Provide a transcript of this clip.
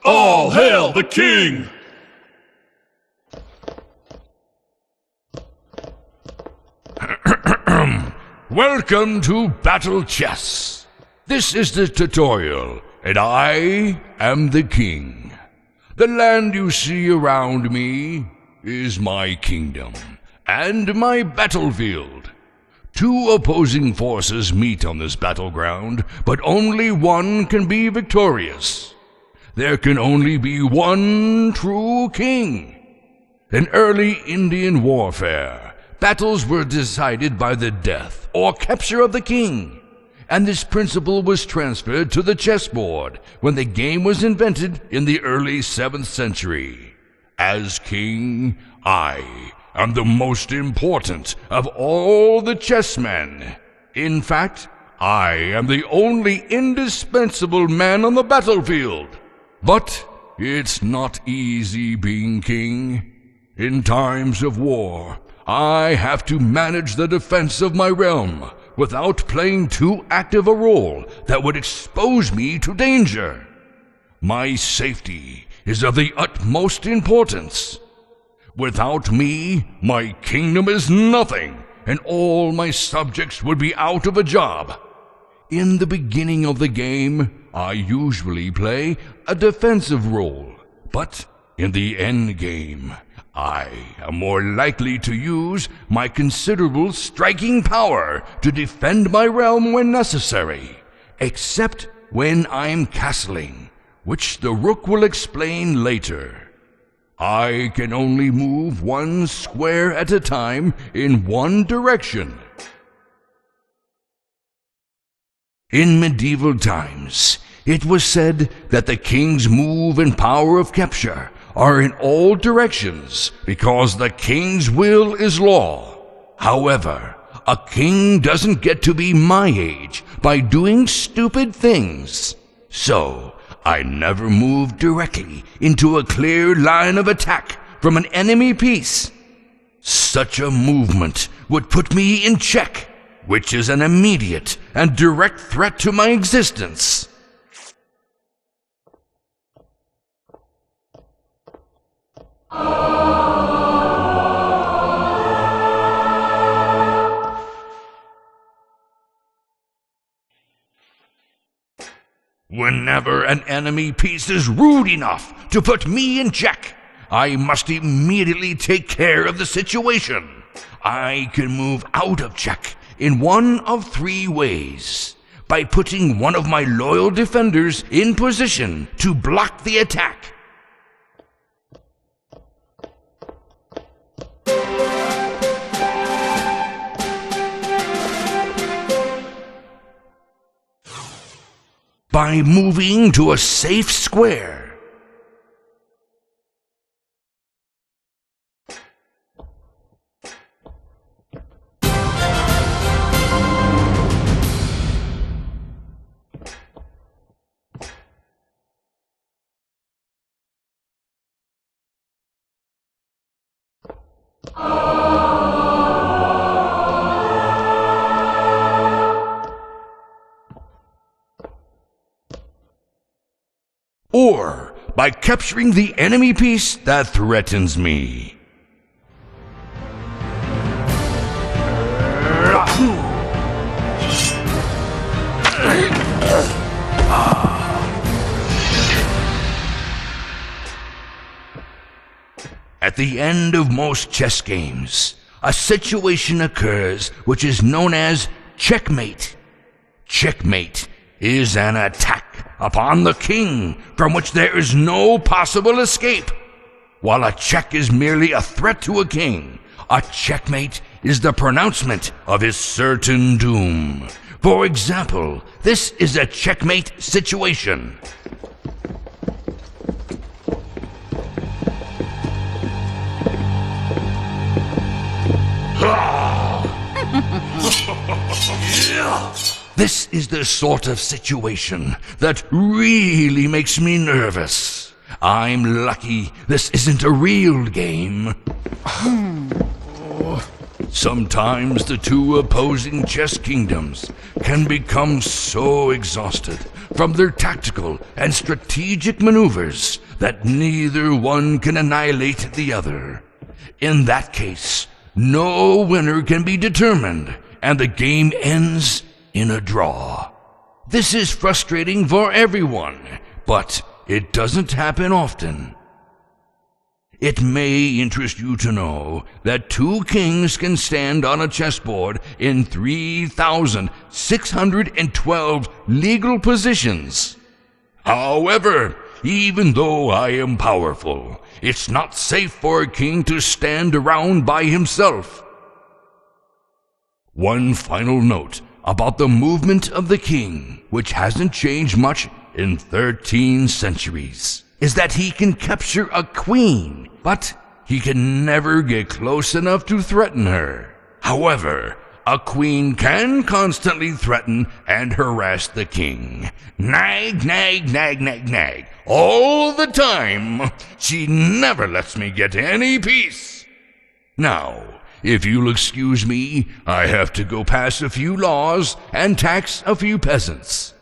All hail the king! Welcome to Battle Chess. This is the tutorial, and I am the king. The land you see around me is my kingdom and my battlefield. Two opposing forces meet on this battleground, but only one can be victorious. There can only be one true king. In early Indian warfare, battles were decided by the death or capture of the king, and this principle was transferred to the chessboard when the game was invented in the early 7th century. As king, I am the most important of all the chessmen. In fact, I am the only indispensable man on the battlefield. But it's not easy being king. In times of war, I have to manage the defense of my realm without playing too active a role that would expose me to danger. My safety is of the utmost importance. Without me, my kingdom is nothing, and all my subjects would be out of a job. In the beginning of the game, I usually play a defensive role, but in the end game, I am more likely to use my considerable striking power to defend my realm when necessary, except when I'm castling, which the rook will explain later. I can only move one square at a time in one direction. In medieval times, it was said that the king's move and power of capture are in all directions because the king's will is law. However, a king doesn't get to be my age by doing stupid things. So, I never moved directly into a clear line of attack from an enemy piece. Such a movement would put me in check, which is an immediate and direct threat to my existence. Whenever an enemy piece is rude enough to put me in check, I must immediately take care of the situation. I can move out of check in one of three ways: by putting one of my loyal defenders in position to block the attack, by moving to a safe square, or by capturing the enemy piece that threatens me. At the end of most chess games, a situation occurs which is known as checkmate. Checkmate is an attack upon the king from which there is no possible escape. While a check is merely a threat to a king, a checkmate is the pronouncement of his certain doom. For example, this is a checkmate situation. This is the sort of situation that really makes me nervous. I'm lucky this isn't a real game. Sometimes the two opposing chess kingdoms can become so exhausted from their tactical and strategic maneuvers that neither one can annihilate the other. In that case, no winner can be determined, and the game ends in a draw. This is frustrating for everyone, but it doesn't happen often. It may interest you to know that two kings can stand on a chessboard in 3,612 legal positions. However, even though I am powerful, it's not safe for a king to stand around by himself. One final note about the movement of the king, which hasn't changed much in 13 centuries, is that he can capture a queen, but he can never get close enough to threaten her. However, a queen can constantly threaten and harass the king. Nag, nag, nag, nag, nag. All the time. She never lets me get any peace. Now, if you'll excuse me, I have to go pass a few laws and tax a few peasants.